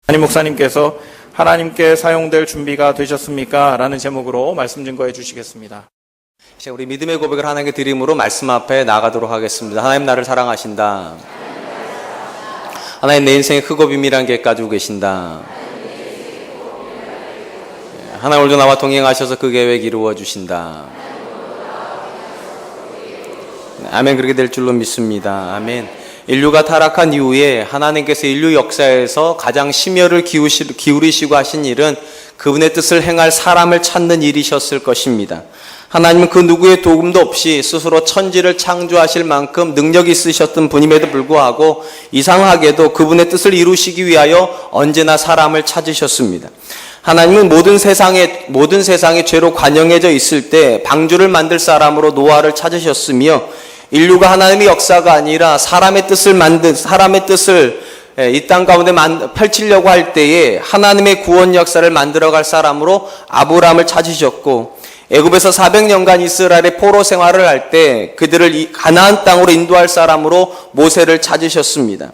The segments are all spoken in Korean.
한임 목사님께서 하나님께 사용될 준비가 되셨습니까? 라는 제목으로 말씀 증거해 주시겠습니다. 이제 우리 믿음의 고백을 하나님께 드림으로 말씀 앞에 나가도록 하겠습니다. 하나님 나를 사랑하신다. 하나님 내 인생에 크고 비밀한 계획 가지고 계신다. 하나님 오늘도 나와 동행하셔서 그 계획 이루어 주신다. 아멘. 그렇게 될 줄로 믿습니다. 아멘. 인류가 타락한 이후에 하나님께서 인류 역사에서 가장 심혈을 기울이시고 하신 일은 그분의 뜻을 행할 사람을 찾는 일이셨을 것입니다. 하나님은 그 누구의 도움도 없이 스스로 천지를 창조하실 만큼 능력이 있으셨던 분임에도 불구하고 이상하게도 그분의 뜻을 이루시기 위하여 언제나 사람을 찾으셨습니다. 하나님은 모든 세상의 죄로 관영해져 있을 때 방주를 만들 사람으로 노아를 찾으셨으며, 인류가 하나님의 역사가 아니라 사람의 뜻을 이 땅 가운데 펼치려고 할 때에 하나님의 구원 역사를 만들어갈 사람으로 아브라함을 찾으셨고, 애굽에서 400년간 이스라엘의 포로 생활을 할 때 그들을 가나안 땅으로 인도할 사람으로 모세를 찾으셨습니다.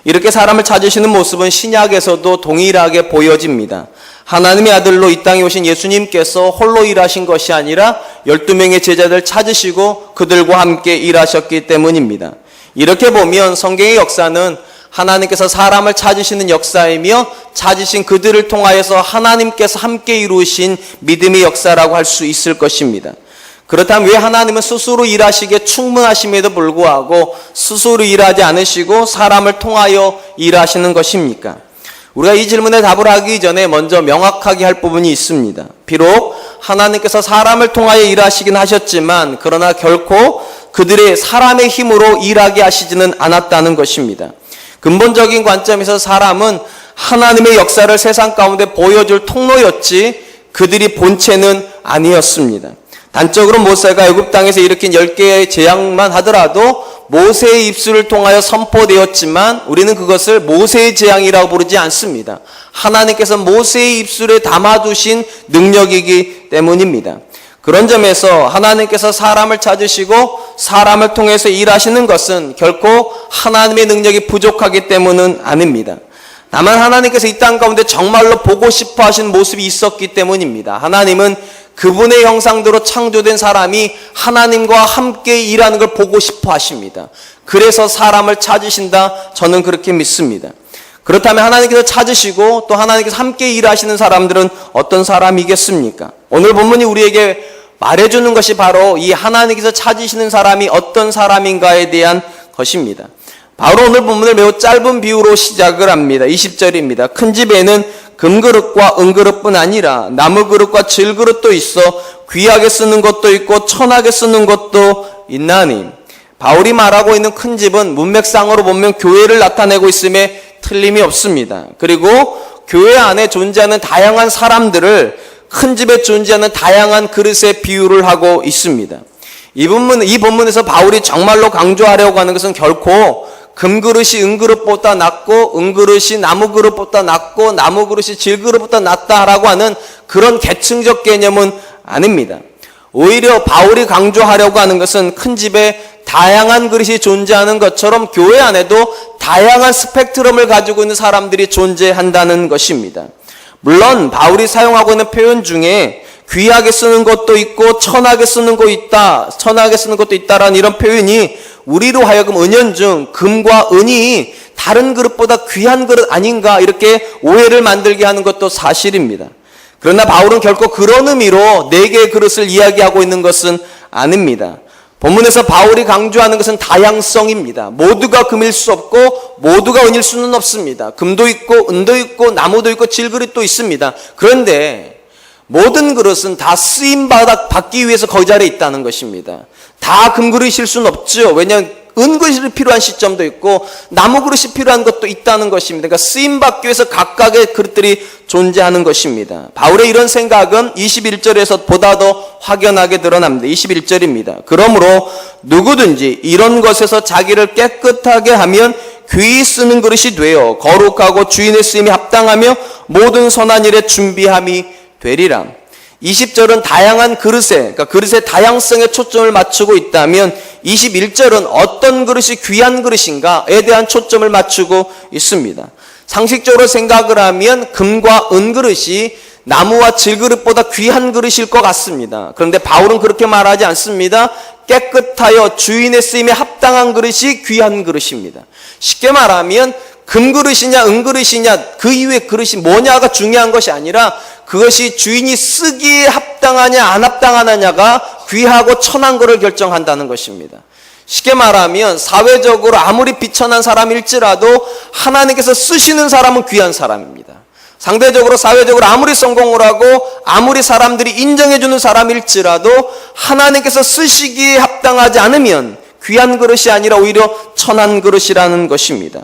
이렇게 사람을 찾으시는 모습은 신약에서도 동일하게 보여집니다. 하나님의 아들로 이 땅에 오신 예수님께서 홀로 일하신 것이 아니라 12명의 제자들 찾으시고 그들과 함께 일하셨기 때문입니다. 이렇게 보면 성경의 역사는 하나님께서 사람을 찾으시는 역사이며, 찾으신 그들을 통하여서 하나님께서 함께 이루신 믿음의 역사라고 할 수 있을 것입니다. 그렇다면 왜 하나님은 스스로 일하시기에 충분하심에도 불구하고 스스로 일하지 않으시고 사람을 통하여 일하시는 것입니까? 우리가 이 질문에 답을 하기 전에 먼저 명확하게 할 부분이 있습니다. 비록 하나님께서 사람을 통하여 일하시긴 하셨지만, 그러나 결코 그들의 사람의 힘으로 일하게 하시지는 않았다는 것입니다. 근본적인 관점에서 사람은 하나님의 역사를 세상 가운데 보여줄 통로였지 그들이 본체는 아니었습니다. 단적으로 모세가 애굽 땅에서 일으킨 10개의 재앙만 하더라도 모세의 입술을 통하여 선포되었지만 우리는 그것을 모세의 재앙이라고 부르지 않습니다. 하나님께서 모세의 입술에 담아두신 능력이기 때문입니다. 그런 점에서 하나님께서 사람을 찾으시고 사람을 통해서 일하시는 것은 결코 하나님의 능력이 부족하기 때문은 아닙니다. 다만 하나님께서 이 땅 가운데 정말로 보고 싶어 하신 모습이 있었기 때문입니다. 하나님은 그분의 형상대로 창조된 사람이 하나님과 함께 일하는 걸 보고 싶어 하십니다. 그래서 사람을 찾으신다, 저는 그렇게 믿습니다. 그렇다면 하나님께서 찾으시고 또 하나님께서 함께 일하시는 사람들은 어떤 사람이겠습니까? 오늘 본문이 우리에게 말해주는 것이 바로 이 하나님께서 찾으시는 사람이 어떤 사람인가에 대한 것입니다. 바로 오늘 본문을 매우 짧은 비유로 시작을 합니다. 20절입니다. 큰 집에는 금그릇과 은그릇뿐 아니라 나무그릇과 질그릇도 있어 귀하게 쓰는 것도 있고 천하게 쓰는 것도 있나니. 바울이 말하고 있는 큰 집은 문맥상으로 보면 교회를 나타내고 있음에 틀림이 없습니다. 그리고 교회 안에 존재하는 다양한 사람들을 큰 집에 존재하는 다양한 그릇에 비유를 하고 있습니다. 이 본문에서 바울이 정말로 강조하려고 하는 것은 결코 금그릇이 은그릇보다 낫고 은그릇이 나무그릇보다 낫고 나무그릇이 질그릇보다 낫다라고 하는 그런 계층적 개념은 아닙니다. 오히려 바울이 강조하려고 하는 것은 큰 집에 다양한 그릇이 존재하는 것처럼 교회 안에도 다양한 스펙트럼을 가지고 있는 사람들이 존재한다는 것입니다. 물론 바울이 사용하고 있는 표현 중에 귀하게 쓰는 것도 있고 천하게 쓰는 것도 있다라는 이런 표현이 우리로 하여금 은연중 금과 은이 다른 그릇보다 귀한 그릇 아닌가 이렇게 오해를 만들게 하는 것도 사실입니다. 그러나 바울은 결코 그런 의미로 4개의 그릇을 이야기하고 있는 것은 아닙니다. 본문에서 바울이 강조하는 것은 다양성입니다. 모두가 금일 수 없고 모두가 은일 수는 없습니다. 금도 있고 은도 있고 나무도 있고 질그릇도 있습니다. 그런데 모든 그릇은 다 쓰임받기 위해서 거기 자리에 있다는 것입니다. 다 금그릇일 수는 없죠. 왜냐하면 은그릇이 필요한 시점도 있고 나무 그릇이 필요한 것도 있다는 것입니다. 그러니까 쓰임받기 위해서 각각의 그릇들이 존재하는 것입니다. 바울의 이런 생각은 21절에서 보다 더 확연하게 드러납니다. 21절입니다. 그러므로 누구든지 이런 것에서 자기를 깨끗하게 하면 귀히 쓰는 그릇이 되어 거룩하고 주인의 쓰임에 합당하며 모든 선한 일에 준비함이 되리라. 20절은 다양한 그러니까 그릇의 다양성에 초점을 맞추고 있다면 21절은 어떤 그릇이 귀한 그릇인가에 대한 초점을 맞추고 있습니다. 상식적으로 생각을 하면 금과 은그릇이 나무와 질그릇보다 귀한 그릇일 것 같습니다. 그런데 바울은 그렇게 말하지 않습니다. 깨끗하여 주인의 쓰임에 합당한 그릇이 귀한 그릇입니다. 쉽게 말하면 금그릇이냐 은그릇이냐 그 이후의 그릇이 뭐냐가 중요한 것이 아니라 그것이 주인이 쓰기에 합당하냐 안 합당하느냐가 귀하고 천한 것을 결정한다는 것입니다. 쉽게 말하면 사회적으로 아무리 비천한 사람일지라도 하나님께서 쓰시는 사람은 귀한 사람입니다. 상대적으로 사회적으로 아무리 성공을 하고 아무리 사람들이 인정해주는 사람일지라도 하나님께서 쓰시기에 합당하지 않으면 귀한 그릇이 아니라 오히려 천한 그릇이라는 것입니다.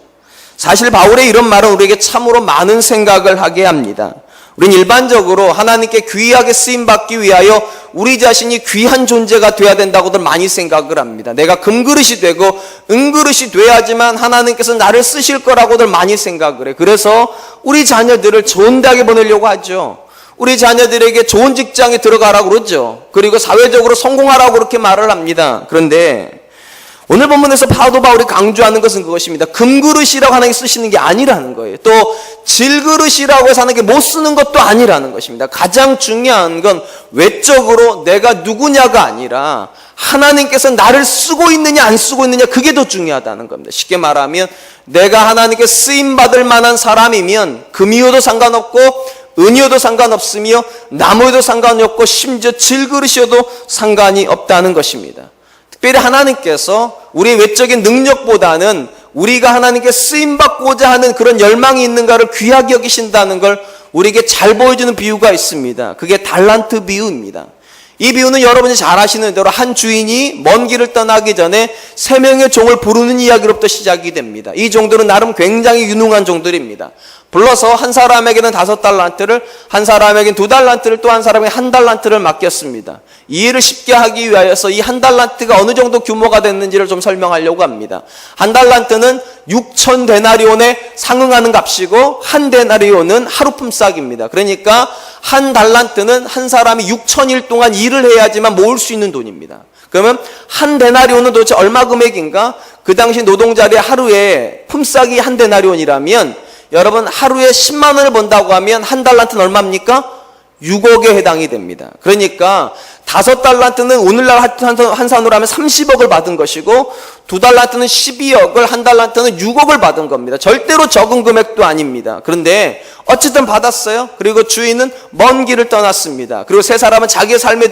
사실 바울의 이런 말은 우리에게 참으로 많은 생각을 하게 합니다. 우리는 일반적으로 하나님께 귀하게 쓰임받기 위하여 우리 자신이 귀한 존재가 돼야 된다고들 많이 생각을 합니다. 내가 금그릇이 되고 은그릇이 돼야지만 하나님께서 나를 쓰실 거라고들 많이 생각을 해요. 그래서 우리 자녀들을 좋은 대학에 보내려고 하죠. 우리 자녀들에게 좋은 직장에 들어가라고 그러죠. 그리고 사회적으로 성공하라고 그렇게 말을 합니다. 그런데 오늘 본문에서 사도 바울이 강조하는 것은 그것입니다. 금그릇이라고 하나님 쓰시는 게 아니라는 거예요. 또 질그릇이라고 해서 하나님께 못 쓰는 것도 아니라는 것입니다. 가장 중요한 건 외적으로 내가 누구냐가 아니라 하나님께서 나를 쓰고 있느냐 안 쓰고 있느냐 그게 더 중요하다는 겁니다. 쉽게 말하면 내가 하나님께 쓰임받을 만한 사람이면 금이어도 상관없고 은이어도 상관없으며 나무여도 상관이 없고 심지어 질그릇이어도 상관이 없다는 것입니다. 특별히 하나님께서 우리의 외적인 능력보다는 우리가 하나님께 쓰임받고자 하는 그런 열망이 있는가를 귀하게 여기신다는 걸 우리에게 잘 보여주는 비유가 있습니다. 그게 달란트 비유입니다. 이 비유는 여러분이 잘 아시는 대로 한 주인이 먼 길을 떠나기 전에 3명의 종을 부르는 이야기로부터 시작이 됩니다. 이 종들은 나름 굉장히 유능한 종들입니다. 불러서 한 사람에게는 5달란트를, 한 사람에게는 2달란트를, 또 한 사람에게 1달란트를 맡겼습니다. 이해를 쉽게 하기 위하여서 이 1달란트가 어느 정도 규모가 됐는지를 좀 설명하려고 합니다. 1달란트는 6천 데나리온에 상응하는 값이고 1데나리온은 하루 품삯입니다. 그러니까 1달란트는 한 사람이 6천일 동안 일을 해야지만 모을 수 있는 돈입니다. 그러면 1데나리온은 도대체 얼마 금액인가? 그 당시 노동자의 하루에 품삯이 1데나리온이라면 여러분 하루에 10만 원을 번다고 하면 1달란트는 얼마입니까? 6억에 해당이 됩니다. 그러니까 5달란트는 오늘날 환산으로 하면 30억을 받은 것이고 2달란트는 12억을 1달란트는 6억을 받은 겁니다. 절대로 적은 금액도 아닙니다. 그런데 어쨌든 받았어요. 그리고 주인은 먼 길을 떠났습니다. 그리고 세 사람은 자기의 삶의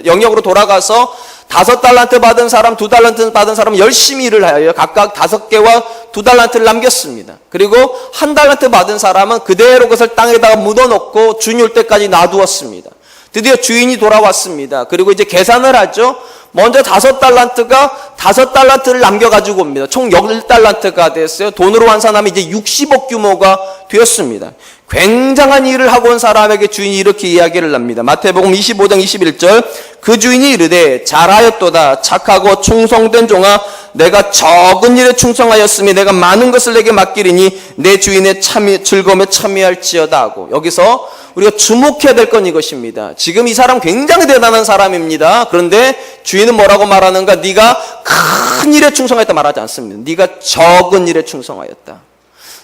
영역으로 돌아가서 5달란트 받은 사람, 2달란트 받은 사람은 열심히 일을 하여 각각 5개와 2달란트를 남겼습니다. 그리고 1달란트 받은 사람은 그대로 그것을 땅에다가 묻어놓고 주인이 올 때까지 놔두었습니다. 드디어 주인이 돌아왔습니다. 그리고 이제 계산을 하죠. 먼저 5달란트가 5달란트를 남겨가지고 옵니다. 총 10달란트가 됐어요. 돈으로 환산하면 이제 60억 규모가 되었습니다. 굉장한 일을 하고 온 사람에게 주인이 이렇게 이야기를 합니다. 마태복음 25장 21절 그 주인이 이르되 잘하였도다 착하고 충성된 종아 내가 적은 일에 충성하였으니 내가 많은 것을 내게 맡기리니 내 주인의 즐거움에 참여할지어다 하고 여기서 우리가 주목해야 될 건 이것입니다. 지금 이 사람 굉장히 대단한 사람입니다. 그런데 주인은 뭐라고 말하는가? 네가 큰 일에 충성하였다 말하지 않습니다. 네가 적은 일에 충성하였다.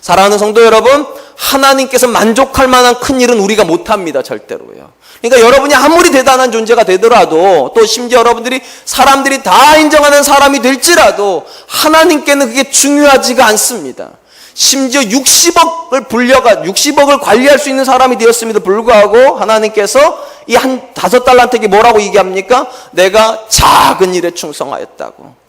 사랑하는 성도 여러분, 하나님께서 만족할 만한 큰 일은 우리가 못합니다. 절대로요. 그러니까 여러분이 아무리 대단한 존재가 되더라도 또 심지어 여러분들이 사람들이 다 인정하는 사람이 될지라도 하나님께는 그게 중요하지가 않습니다. 심지어 60억을 관리할 수 있는 사람이 되었음에도 불구하고 하나님께서 이 5달란트에게 뭐라고 얘기합니까? 내가 작은 일에 충성하였다고.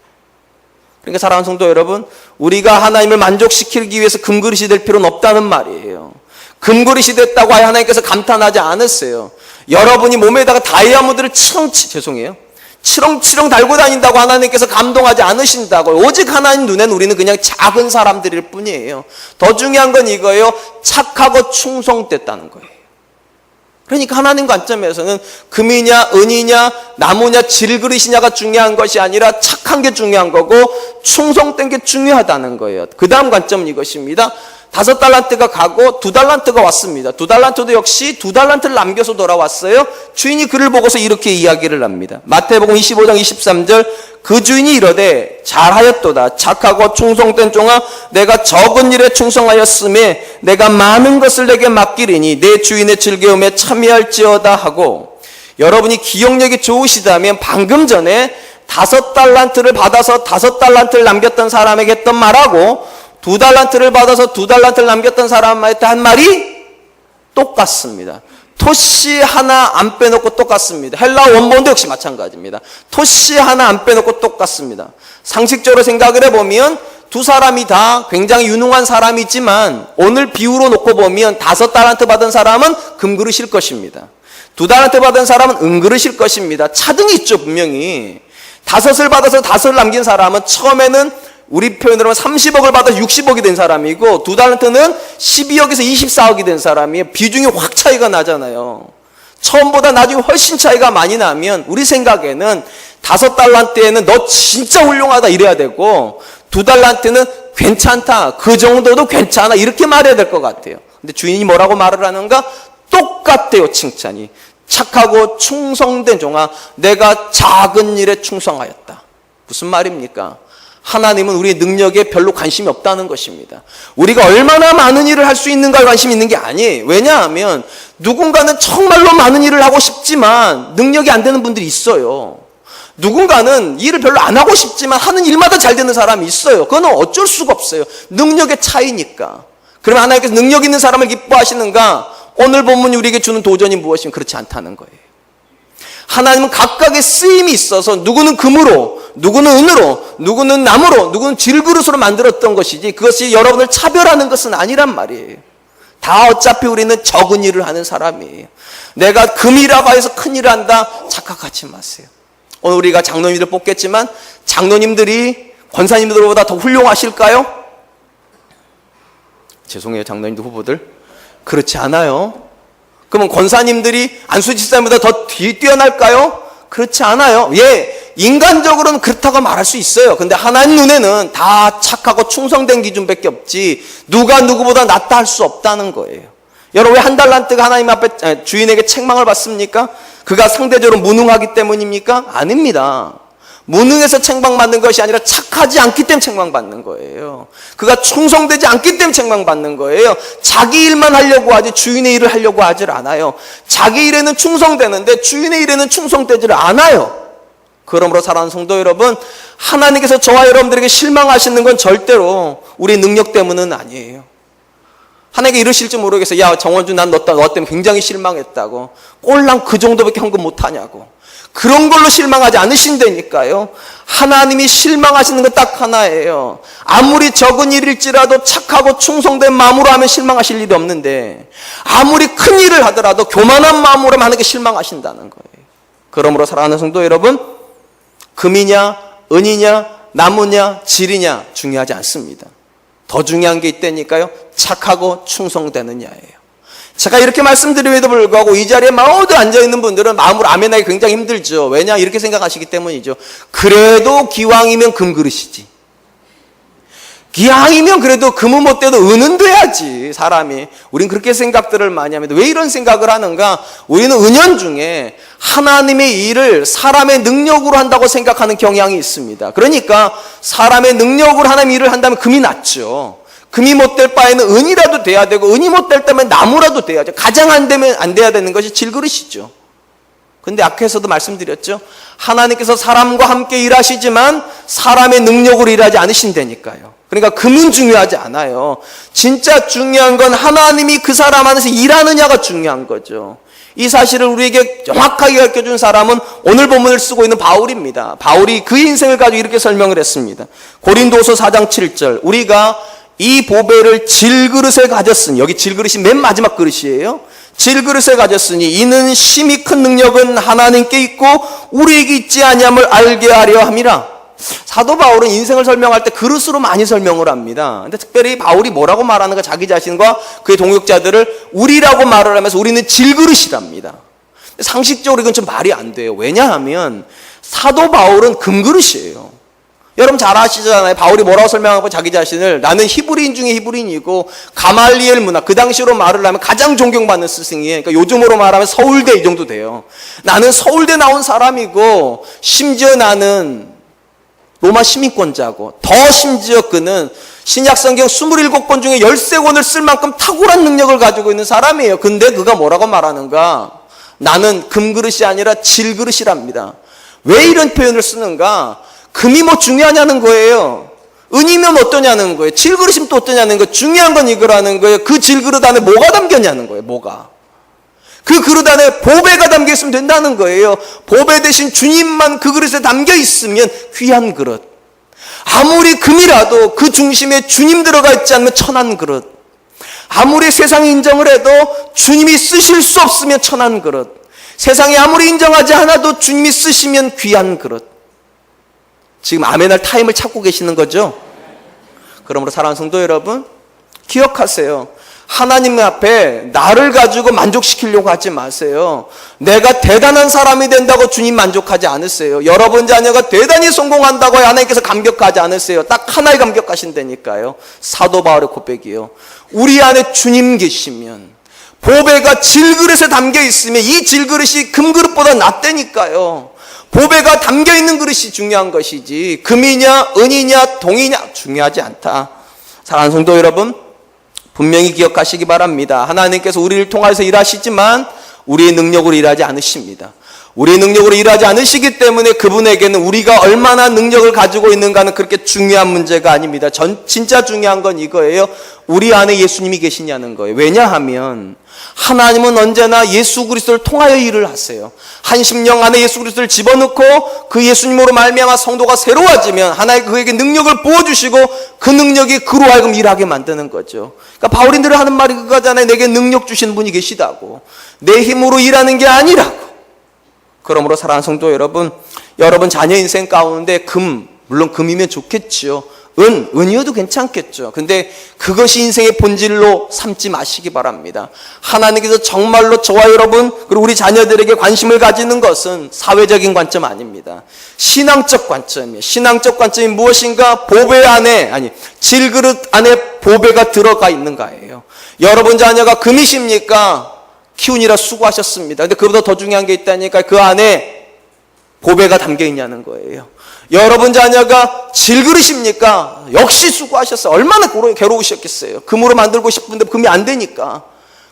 그러니까 사랑하는 성도 여러분, 우리가 하나님을 만족시키기 위해서 금그릇이 될 필요는 없다는 말이에요. 금그릇이 됐다고 하나님께서 감탄하지 않으세요. 여러분이 몸에다가 다이아몬드를 치렁치렁 달고 다닌다고 하나님께서 감동하지 않으신다고요. 오직 하나님 눈에는 우리는 그냥 작은 사람들일 뿐이에요. 더 중요한 건 이거예요. 착하고 충성됐다는 거예요. 그러니까 하나님 관점에서는 금이냐 은이냐 나무냐 질그릇이냐가 중요한 것이 아니라 착한 게 중요한 거고 충성된 게 중요하다는 거예요. 그 다음 관점은 이것입니다. 5달란트가 가고 2달란트가 왔습니다. 2달란트도 역시 2달란트를 남겨서 돌아왔어요. 주인이 그를 보고서 이렇게 이야기를 합니다. 마태복음 25장 23절 그 주인이 이르되 잘하였도다 착하고 충성된 종아 내가 적은 일에 충성하였음에 내가 많은 것을 내게 맡기리니 내 주인의 즐거움에 참여할지어다 하고 여러분이 기억력이 좋으시다면 방금 전에 5달란트를 받아서 5달란트를 남겼던 사람에게 했던 말하고 2달란트를 받아서 2달란트를 남겼던 사람한테 한 말이 똑같습니다. 토씨 하나 안 빼놓고 똑같습니다. 헬라 원본도 역시 마찬가지입니다. 토씨 하나 안 빼놓고 똑같습니다. 상식적으로 생각을 해보면 두 사람이 다 굉장히 유능한 사람이지만 오늘 비유로 놓고 보면 5달란트 받은 사람은 금그릇일 것입니다. 2달란트 받은 사람은 은그릇일 것입니다. 차등이 있죠 분명히. 5을 받아서 5을 남긴 사람은 처음에는 우리 표현으로 하면 30억을 받아서 60억이 된 사람이고 2달란트는 12억에서 24억이 된 사람이에요. 비중이 확 차이가 나잖아요. 처음보다 나중에 훨씬 차이가 많이 나면 우리 생각에는 5달란트에는 너 진짜 훌륭하다 이래야 되고 2달란트는 괜찮다 그 정도도 괜찮아 이렇게 말해야 될 것 같아요. 근데 주인이 뭐라고 말을 하는가? 똑같대요 칭찬이. 착하고 충성된 종아 내가 작은 일에 충성하였다. 무슨 말입니까? 하나님은 우리의 능력에 별로 관심이 없다는 것입니다. 우리가 얼마나 많은 일을 할 수 있는가에 관심이 있는 게 아니에요. 왜냐하면 누군가는 정말로 많은 일을 하고 싶지만 능력이 안 되는 분들이 있어요. 누군가는 일을 별로 안 하고 싶지만 하는 일마다 잘 되는 사람이 있어요. 그건 어쩔 수가 없어요. 능력의 차이니까. 그러면 하나님께서 능력 있는 사람을 기뻐하시는가? 오늘 본문이 우리에게 주는 도전이 무엇이면 그렇지 않다는 거예요. 하나님은 각각의 쓰임이 있어서 누구는 금으로, 누구는 은으로, 누구는 나무로, 누구는 질그릇으로 만들었던 것이지 그것이 여러분을 차별하는 것은 아니란 말이에요. 다 어차피 우리는 적은 일을 하는 사람이에요. 내가 금이라고 해서 큰 일을 한다 착각하지 마세요. 오늘 우리가 장로님들을 뽑겠지만 장로님들이 권사님들보다 더 훌륭하실까요? 죄송해요 장로님들 후보들 그렇지 않아요. 그러면 권사님들이 안수집사님보다 더 뛰어날까요? 그렇지 않아요. 예, 인간적으로는 그렇다고 말할 수 있어요. 근데 하나님 눈에는 다 착하고 충성된 기준밖에 없지 누가 누구보다 낫다 할 수 없다는 거예요. 여러분 왜 한 달란트가 하나님 앞에 주인에게 책망을 받습니까? 그가 상대적으로 무능하기 때문입니까? 아닙니다. 무능해서 책망받는 것이 아니라 착하지 않기 때문에 책망받는 거예요. 그가 충성되지 않기 때문에 책망받는 거예요. 자기 일만 하려고 하지 주인의 일을 하려고 하질 않아요. 자기 일에는 충성되는데 주인의 일에는 충성되질 않아요. 그러므로 사랑하는 성도 여러분, 하나님께서 저와 여러분들에게 실망하시는 건 절대로 우리 능력 때문은 아니에요. 하나님께 이러실지 모르겠어요. 야 정원주 난 너 때문에 굉장히 실망했다고. 꼴랑 그 정도밖에 헌금 못하냐고. 그런 걸로 실망하지 않으신다니까요. 하나님이 실망하시는 건 딱 하나예요. 아무리 적은 일일지라도 착하고 충성된 마음으로 하면 실망하실 일이 없는데 아무리 큰 일을 하더라도 교만한 마음으로 하는 게 실망하신다는 거예요. 그러므로 사랑하는 성도 여러분, 금이냐 은이냐 나무냐 질이냐 중요하지 않습니다. 더 중요한 게 있다니까요. 착하고 충성되느냐예요. 제가 이렇게 말씀드림에도 불구하고 이 자리에 모두 앉아있는 분들은 마음으로 아멘하기 굉장히 힘들죠. 왜냐? 이렇게 생각하시기 때문이죠. 그래도 기왕이면 금그릇이지. 기왕이면 그래도 금은 못 돼도 은은 돼야지 사람이. 우린 그렇게 생각들을 많이 합니다. 왜 이런 생각을 하는가? 우리는 은연중에 하나님의 일을 사람의 능력으로 한다고 생각하는 경향이 있습니다. 그러니까 사람의 능력으로 하나님의 일을 한다면 금이 낫죠. 금이 못 될 바에는 은이라도 돼야 되고 은이 못 될 때면 나무라도 돼야죠. 가장 안 되면 안 돼야 되는 것이 질그릇이죠. 근데 앞에서도 말씀드렸죠. 하나님께서 사람과 함께 일하시지만 사람의 능력으로 일하지 않으신다니까요. 그러니까 금은 중요하지 않아요. 진짜 중요한 건 하나님이 그 사람 안에서 일하느냐가 중요한 거죠. 이 사실을 우리에게 정확하게 가르쳐준 사람은 오늘 본문을 쓰고 있는 바울입니다. 바울이 그 인생을 가지고 이렇게 설명을 했습니다. 고린도서 4장 7절 우리가 이 보배를 질그릇에 가졌으니, 여기 질그릇이 맨 마지막 그릇이에요. 질그릇에 가졌으니 이는 심히 큰 능력은 하나님께 있고 우리에게 있지 아니함을 알게 하려 함이라. 사도 바울은 인생을 설명할 때 그릇으로 많이 설명을 합니다. 근데 특별히 바울이 뭐라고 말하는가? 자기 자신과 그의 동역자들을 우리라고 말을 하면서 우리는 질그릇이랍니다. 상식적으로 이건 좀 말이 안 돼요. 왜냐하면 사도 바울은 금그릇이에요. 여러분 잘 아시잖아요. 바울이 뭐라고 설명하고 자기 자신을 나는 히브리인 중에 히브리인이고 가말리엘 문화, 그 당시로 말을 하면 가장 존경받는 스승이에요. 그러니까 요즘으로 말하면 서울대 이 정도 돼요. 나는 서울대 나온 사람이고 심지어 나는 로마 시민권자고 더 심지어 그는 신약성경 27권 중에 13권을 쓸 만큼 탁월한 능력을 가지고 있는 사람이에요. 근데 그가 뭐라고 말하는가? 나는 금그릇이 아니라 질그릇이랍니다. 왜 이런 표현을 쓰는가? 금이 뭐 중요하냐는 거예요. 은이면 어떠냐는 거예요. 질그릇이면 또 어떠냐는 거예요. 중요한 건 이거라는 거예요. 그 질그릇 안에 뭐가 담겼냐는 거예요. 뭐가. 그 그릇 안에 보배가 담겨 있으면 된다는 거예요. 보배 대신 주님만 그 그릇에 담겨 있으면 귀한 그릇. 아무리 금이라도 그 중심에 주님 들어가 있지 않으면 천한 그릇. 아무리 세상이 인정을 해도 주님이 쓰실 수 없으면 천한 그릇. 세상이 아무리 인정하지 않아도 주님이 쓰시면 귀한 그릇. 지금 아멘할 타임을 찾고 계시는 거죠? 그러므로 사랑하는 성도 여러분, 기억하세요. 하나님 앞에 나를 가지고 만족시키려고 하지 마세요. 내가 대단한 사람이 된다고 주님 만족하지 않으세요. 여러분 자녀가 대단히 성공한다고 하나님께서 감격하지 않으세요. 딱 하나에 감격하신다니까요. 사도 바울의 고백이요. 우리 안에 주님 계시면 보배가 질그릇에 담겨 있으면 이 질그릇이 금그릇보다 낫다니까요. 보배가 담겨 있는 그릇이 중요한 것이지 금이냐 은이냐 동이냐 중요하지 않다. 사랑하는 성도 여러분, 분명히 기억하시기 바랍니다. 하나님께서 우리를 통해서 일하시지만 우리의 능력으로 일하지 않으십니다. 우리의 능력으로 일하지 않으시기 때문에 그분에게는 우리가 얼마나 능력을 가지고 있는가는 그렇게 중요한 문제가 아닙니다. 진짜 중요한 건 이거예요. 우리 안에 예수님이 계시냐는 거예요. 왜냐하면 하나님은 언제나 예수 그리스도를 통하여 일을 하세요. 한 심령 안에 예수 그리스도를 집어넣고 그 예수님으로 말미암아 성도가 새로워지면 하나님 그에게 능력을 부어주시고 그 능력이 그로 하여금 일하게 만드는 거죠. 그러니까 바울이 늘 하는 말이 그거잖아요. 내게 능력 주신 분이 계시다고. 내 힘으로 일하는 게 아니라고. 그러므로 사랑하는 성도 여러분, 여러분 자녀 인생 가운데 물론 금이면 좋겠죠. 은이어도 괜찮겠죠. 근데 그것이 인생의 본질로 삼지 마시기 바랍니다. 하나님께서 정말로 저와 여러분 그리고 우리 자녀들에게 관심을 가지는 것은 사회적인 관점 아닙니다. 신앙적 관점이에요. 신앙적 관점이 무엇인가? 보배 안에 질그릇 안에 보배가 들어가 있는가예요. 여러분 자녀가 금이십니까? 키우느라 수고하셨습니다. 근데 그보다 더 중요한 게 있다니까 그 안에 보배가 담겨 있냐는 거예요. 여러분 자녀가 질그릇입니까? 역시 수고하셨어요. 얼마나 괴로우셨겠어요. 금으로 만들고 싶은데 금이 안 되니까.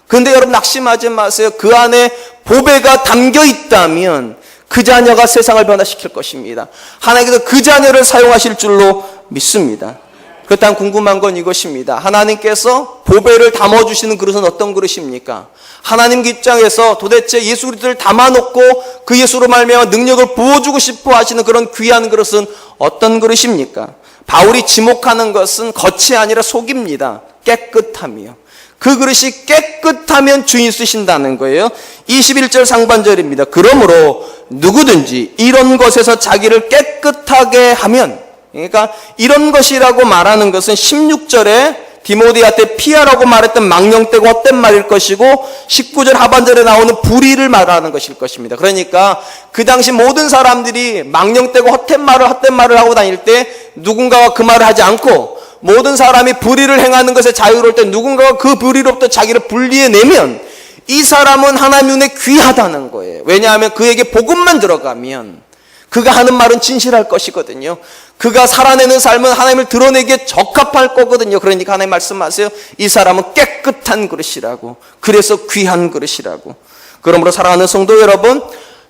그런데 여러분 낙심하지 마세요. 그 안에 보배가 담겨 있다면 그 자녀가 세상을 변화시킬 것입니다. 하나님께서 그 자녀를 사용하실 줄로 믿습니다. 그렇다면 궁금한 건 이것입니다. 하나님께서 보배를 담아주시는 그릇은 어떤 그릇입니까? 하나님 입장에서 도대체 예수 그리스도를 담아놓고 그 예수로 말미암아 능력을 부어주고 싶어 하시는 그런 귀한 그릇은 어떤 그릇입니까? 바울이 지목하는 것은 겉이 아니라 속입니다. 깨끗함이요. 그 그릇이 깨끗하면 주인 쓰신다는 거예요. 21절 상반절입니다. 그러므로 누구든지 이런 것에서 자기를 깨끗하게 하면, 그러니까 이런 것이라고 말하는 것은 16절에 디모데한테 피하라고 말했던 망령되고 헛된 말일 것이고 19절 하반절에 나오는 불의를 말하는 것일 것입니다. 그러니까 그 당시 모든 사람들이 망령되고 헛된 말을 하고 다닐 때 누군가가 그 말을 하지 않고 모든 사람이 불의를 행하는 것에 자유로울 때 누군가가 그 불의로부터 자기를 분리해내면 이 사람은 하나님 눈에 귀하다는 거예요. 왜냐하면 그에게 복음만 들어가면 그가 하는 말은 진실할 것이거든요. 그가 살아내는 삶은 하나님을 드러내기에 적합할 거거든요. 그러니까 하나님 말씀하세요. 이 사람은 깨끗한 그릇이라고. 그래서 귀한 그릇이라고. 그러므로 사랑하는 성도 여러분,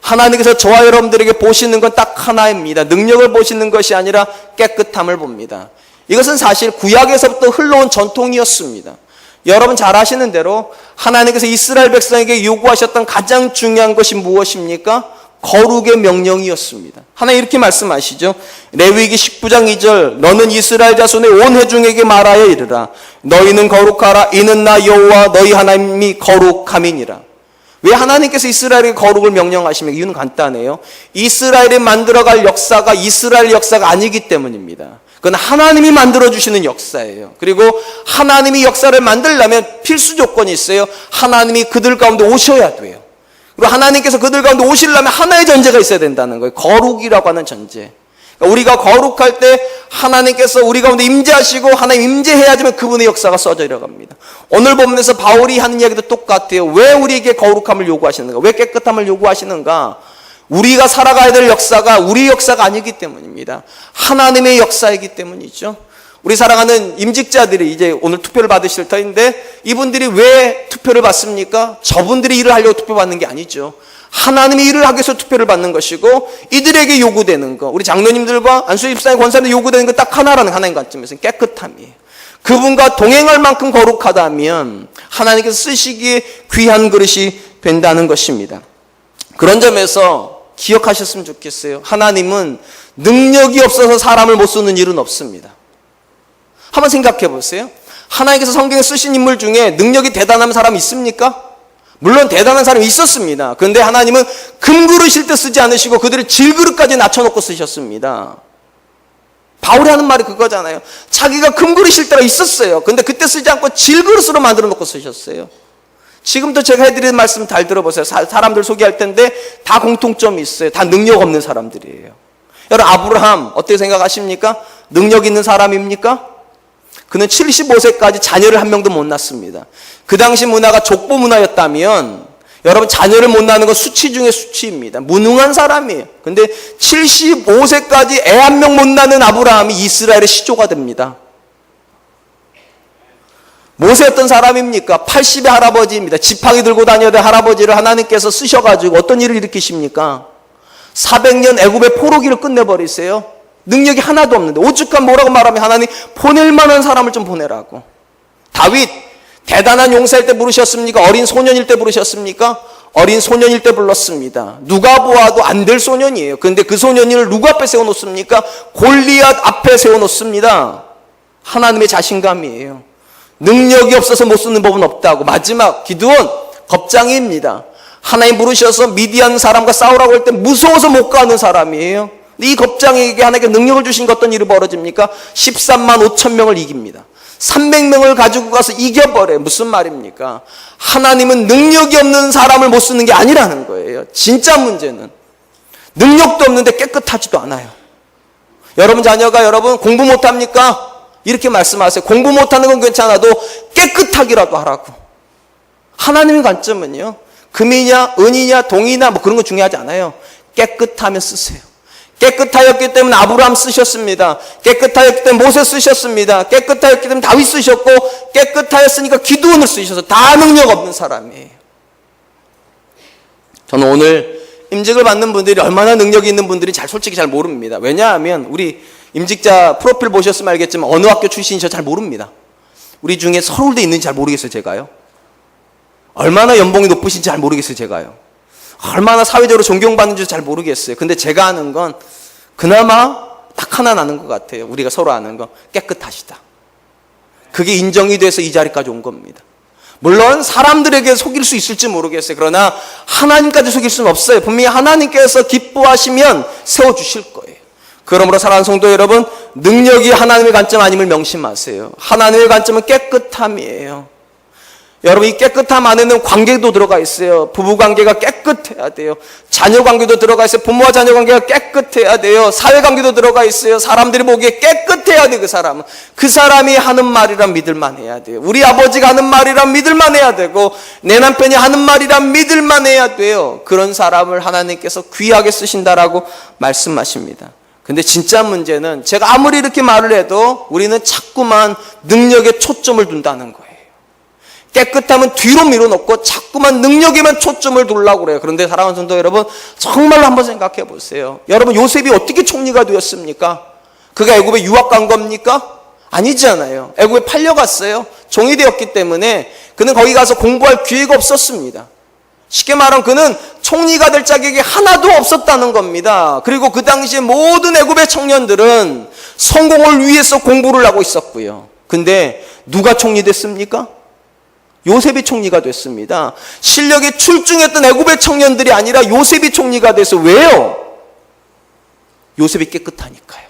하나님께서 저와 여러분들에게 보시는 건 딱 하나입니다. 능력을 보시는 것이 아니라 깨끗함을 봅니다. 이것은 사실 구약에서부터 흘러온 전통이었습니다. 여러분 잘 아시는 대로 하나님께서 이스라엘 백성에게 요구하셨던 가장 중요한 것이 무엇입니까? 거룩의 명령이었습니다. 하나님 이렇게 말씀하시죠. 레위기 19장 2절 너는 이스라엘 자손의 온 회중에게 말하여 이르라. 너희는 거룩하라. 이는 나 여호와 너희 하나님이 거룩함이니라. 왜 하나님께서 이스라엘에게 거룩을 명령하시면 이유는 간단해요. 이스라엘이 만들어갈 역사가 이스라엘 역사가 아니기 때문입니다. 그건 하나님이 만들어주시는 역사예요. 그리고 하나님이 역사를 만들려면 필수 조건이 있어요. 하나님이 그들 가운데 오셔야 돼요. 그리고 하나님께서 그들 가운데 오시려면 하나의 전제가 있어야 된다는 거예요. 거룩이라고 하는 전제. 우리가 거룩할 때 하나님께서 우리 가운데 임재하시고 하나님 임재해야지만 그분의 역사가 써져 내려갑니다. 오늘 본문에서 바울이 하는 이야기도 똑같아요. 왜 우리에게 거룩함을 요구하시는가? 왜 깨끗함을 요구하시는가? 우리가 살아가야 될 역사가 우리 역사가 아니기 때문입니다. 하나님의 역사이기 때문이죠. 우리 사랑하는 임직자들이 이제 오늘 투표를 받으실 터인데 이분들이 왜 투표를 받습니까? 저분들이 일을 하려고 투표받는 게 아니죠. 하나님이 일을 하기 위해서 투표를 받는 것이고 이들에게 요구되는 거, 우리 장로님들과 안수 집사님, 권사님들 요구되는 거 딱 하나라는 하나님 관점에서는 깨끗함이에요. 그분과 동행할 만큼 거룩하다면 하나님께서 쓰시기에 귀한 그릇이 된다는 것입니다. 그런 점에서 기억하셨으면 좋겠어요. 하나님은 능력이 없어서 사람을 못 쓰는 일은 없습니다. 한번 생각해 보세요. 하나님께서 성경에 쓰신 인물 중에 능력이 대단한 사람 있습니까? 물론 대단한 사람이 있었습니다. 그런데 하나님은 금그릇일 때 쓰지 않으시고 그들을 질그릇까지 낮춰놓고 쓰셨습니다. 바울이 하는 말이 그거잖아요. 자기가 금그릇일 때가 있었어요. 그런데 그때 쓰지 않고 질그릇으로 만들어 놓고 쓰셨어요. 지금도 제가 해드리는 말씀 잘 들어보세요. 사람들 소개할 텐데 다 공통점이 있어요. 다 능력 없는 사람들이에요. 여러분, 아브라함 어떻게 생각하십니까? 능력 있는 사람입니까? 그는 75세까지 자녀를 한 명도 못 낳습니다. 그 당시 문화가 족보 문화였다면 여러분, 자녀를 못 낳는 건 수치 중에 수치입니다. 무능한 사람이에요. 근데 75세까지 애 한 명 못 낳는 아브라함이 이스라엘의 시조가 됩니다. 모세 어떤 사람입니까? 80의 할아버지입니다. 지팡이 들고 다녀야 할아버지를 하나님께서 쓰셔가지고 어떤 일을 일으키십니까? 400년 애굽의 포로기를 끝내버리세요. 능력이 하나도 없는데 오죽한 뭐라고 말하면 하나님 보낼 만한 사람을 좀 보내라고. 다윗 대단한 용사일 때 부르셨습니까? 어린 소년일 때 부르셨습니까? 어린 소년일 때 불렀습니다. 누가 보아도 안 될 소년이에요. 그런데 그 소년을 누구 앞에 세워놓습니까? 골리앗 앞에 세워놓습니다. 하나님의 자신감이에요. 능력이 없어서 못 쓰는 법은 없다고. 마지막 기드온 겁장이입니다. 하나님 부르셔서 미디안 사람과 싸우라고 할 때 무서워서 못 가는 사람이에요. 이 겁장에게 하나님께 능력을 주신 것 어떤 일이 벌어집니까? 13만 5천 명을 이깁니다. 300명을 가지고 가서 이겨버려요. 무슨 말입니까? 하나님은 능력이 없는 사람을 못 쓰는 게 아니라는 거예요. 진짜 문제는 능력도 없는데 깨끗하지도 않아요. 여러분 자녀가 여러분 공부 못합니까? 이렇게 말씀하세요. 공부 못하는 건 괜찮아도 깨끗하기라도 하라고. 하나님의 관점은요, 금이냐 은이냐 동이냐 뭐 그런 거 중요하지 않아요. 깨끗하면 쓰세요. 깨끗하였기 때문에 아브라함 쓰셨습니다. 깨끗하였기 때문에 모세 쓰셨습니다. 깨끗하였기 때문에 다윗 쓰셨고, 깨끗하였으니까 기드온을 쓰셔서 다 능력 없는 사람이에요. 저는 오늘 임직을 받는 분들이 얼마나 능력이 있는 분들이 솔직히 잘 모릅니다. 왜냐하면 우리 임직자 프로필 보셨으면 알겠지만 어느 학교 출신인지 잘 모릅니다. 우리 중에 서울대 있는지 잘 모르겠어요, 제가요. 얼마나 연봉이 높으신지 잘 모르겠어요, 제가요. 얼마나 사회적으로 존경받는지 잘 모르겠어요. 근데 제가 아는 건 그나마 딱 하나 아는 것 같아요. 우리가 서로 아는 건 깨끗하시다. 그게 인정이 돼서 이 자리까지 온 겁니다. 물론 사람들에게 속일 수 있을지 모르겠어요. 그러나 하나님까지 속일 수는 없어요. 분명히 하나님께서 기뻐하시면 세워주실 거예요. 그러므로 사랑하는 성도 여러분, 능력이 하나님의 관점 아님을 명심하세요. 하나님의 관점은 깨끗함이에요. 여러분, 이 깨끗함 안에는 관계도 들어가 있어요. 부부 관계가 깨끗해야 돼요. 자녀 관계도 들어가 있어요. 부모와 자녀 관계가 깨끗해야 돼요. 사회 관계도 들어가 있어요. 사람들이 보기에 깨끗해야 돼요. 그 사람은. 그 사람이 하는 말이란 믿을만 해야 돼요. 우리 아버지가 하는 말이란 믿을만 해야 되고, 내 남편이 하는 말이란 믿을만 해야 돼요. 그런 사람을 하나님께서 귀하게 쓰신다라고 말씀하십니다. 근데 진짜 문제는 제가 아무리 이렇게 말을 해도 우리는 자꾸만 능력에 초점을 둔다는 거예요. 깨끗함은 뒤로 밀어놓고 자꾸만 능력에만 초점을 두려고 그래요. 그런데 사랑하는 성도 여러분, 정말로 한번 생각해 보세요. 여러분, 요셉이 어떻게 총리가 되었습니까? 그가 애굽에 유학 간 겁니까? 아니잖아요. 애굽에 팔려갔어요. 종이 되었기 때문에 그는 거기 가서 공부할 기회가 없었습니다. 쉽게 말하면 그는 총리가 될 자격이 하나도 없었다는 겁니다. 그리고 그 당시에 모든 애굽의 청년들은 성공을 위해서 공부를 하고 있었고요. 근데 누가 총리 됐습니까? 요셉이 총리가 됐습니다. 실력이 출중했던 애굽의 청년들이 아니라 요셉이 총리가 돼서. 왜요? 요셉이 깨끗하니까요.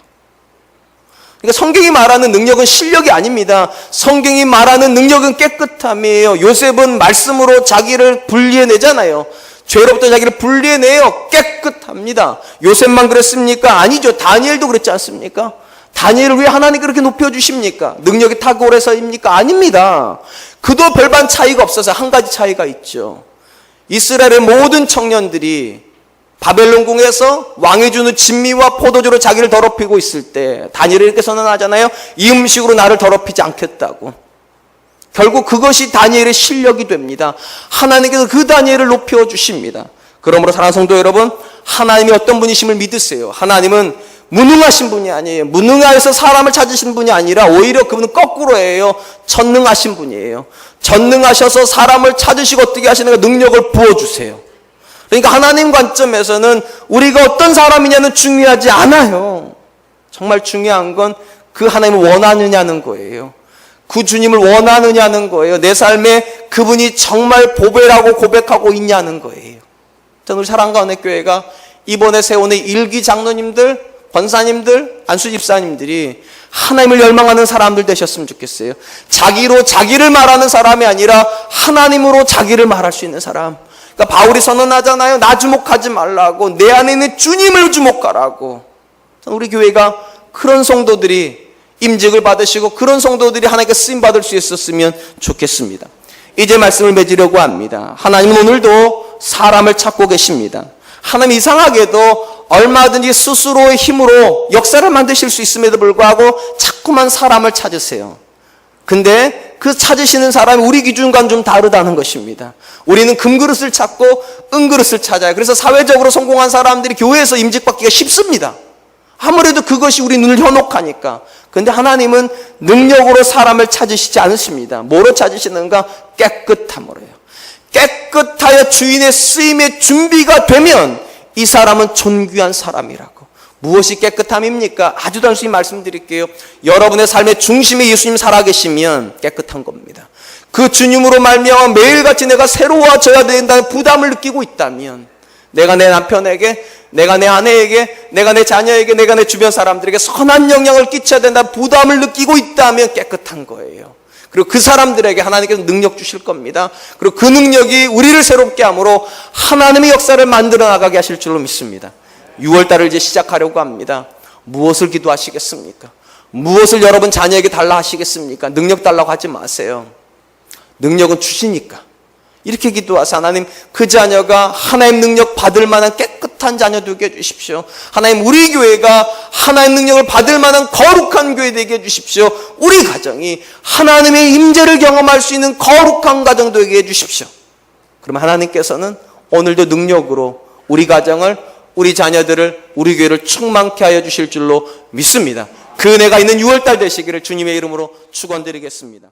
그러니까 성경이 말하는 능력은 실력이 아닙니다. 성경이 말하는 능력은 깨끗함이에요. 요셉은 말씀으로 자기를 분리해내잖아요. 죄로부터 자기를 분리해내요. 깨끗합니다. 요셉만 그랬습니까? 아니죠. 다니엘도 그랬지 않습니까? 다니엘을 왜 하나님 그렇게 높여주십니까? 능력이 탁월해서입니까? 아닙니다. 그도 별반 차이가 없어서 한 가지 차이가 있죠. 이스라엘의 모든 청년들이 바벨론궁에서 왕이 주는 진미와 포도주로 자기를 더럽히고 있을 때 다니엘이 이렇게 선언하잖아요. 이 음식으로 나를 더럽히지 않겠다고. 결국 그것이 다니엘의 실력이 됩니다. 하나님께서 그 다니엘을 높여주십니다. 그러므로 사랑하는 성도 여러분, 하나님이 어떤 분이심을 믿으세요. 하나님은 무능하신 분이 아니에요. 무능하여서 사람을 찾으시는 분이 아니라 오히려 그분은 거꾸로예요. 전능하신 분이에요. 전능하셔서 사람을 찾으시고 어떻게 하시는가? 능력을 부어주세요. 그러니까 하나님 관점에서는 우리가 어떤 사람이냐는 중요하지 않아요. 정말 중요한 건 그 하나님을 원하느냐는 거예요. 그 주님을 원하느냐는 거예요. 내 삶에 그분이 정말 보배라고 고백하고 있냐는 거예요. 저는 우리 사랑과 은혜교회가 이번에 세우는 일기 장로님들, 권사님들, 안수 집사님들이 하나님을 열망하는 사람들 되셨으면 좋겠어요. 자기로 자기를 말하는 사람이 아니라 하나님으로 자기를 말할 수 있는 사람. 그러니까 바울이 선언하잖아요. 나 주목하지 말라고, 내 안에 있는 주님을 주목하라고. 우리 교회가 그런 성도들이 임직을 받으시고 그런 성도들이 하나님께 쓰임받을 수 있었으면 좋겠습니다. 이제 말씀을 맺으려고 합니다. 하나님은 오늘도 사람을 찾고 계십니다. 하나님 이상하게도 얼마든지 스스로의 힘으로 역사를 만드실 수 있음에도 불구하고 자꾸만 사람을 찾으세요. 근데 그 찾으시는 사람이 우리 기준과는 좀 다르다는 것입니다. 우리는 금그릇을 찾고 은그릇을 찾아요. 그래서 사회적으로 성공한 사람들이 교회에서 임직받기가 쉽습니다. 아무래도 그것이 우리 눈을 현혹하니까. 근데 하나님은 능력으로 사람을 찾으시지 않으십니다. 뭐로 찾으시는가? 깨끗함으로요. 깨끗하여 주인의 쓰임의 준비가 되면 이 사람은 존귀한 사람이라고. 무엇이 깨끗함입니까? 아주 단순히 말씀드릴게요. 여러분의 삶의 중심에 예수님 살아계시면 깨끗한 겁니다. 그 주님으로 말미암아 매일같이 내가 새로워져야 된다는 부담을 느끼고 있다면, 내가 내 남편에게, 내가 내 아내에게, 내가 내 자녀에게, 내가 내 주변 사람들에게 선한 영향을 끼쳐야 된다는 부담을 느끼고 있다면 깨끗한 거예요. 그리고 그 사람들에게 하나님께서 능력 주실 겁니다. 그리고 그 능력이 우리를 새롭게 함으로 하나님의 역사를 만들어 나가게 하실 줄로 믿습니다. 6월달을 이제 시작하려고 합니다. 무엇을 기도하시겠습니까? 무엇을 여러분 자녀에게 달라 하시겠습니까? 능력 달라고 하지 마세요. 능력은 주시니까. 이렇게 기도하세요. 하나님, 그 자녀가 하나님 능력 받을 만한 깨끗한 자녀 되게 해주십시오. 하나님, 우리 교회가 하나님 능력을 받을 만한 거룩한 교회 되게 해주십시오. 우리 가정이 하나님의 임재를 경험할 수 있는 거룩한 가정 되게 해주십시오. 그러면 하나님께서는 오늘도 능력으로 우리 가정을, 우리 자녀들을, 우리 교회를 충만케 하여 주실 줄로 믿습니다. 그 은혜가 있는 6월달 되시기를 주님의 이름으로 축원드리겠습니다.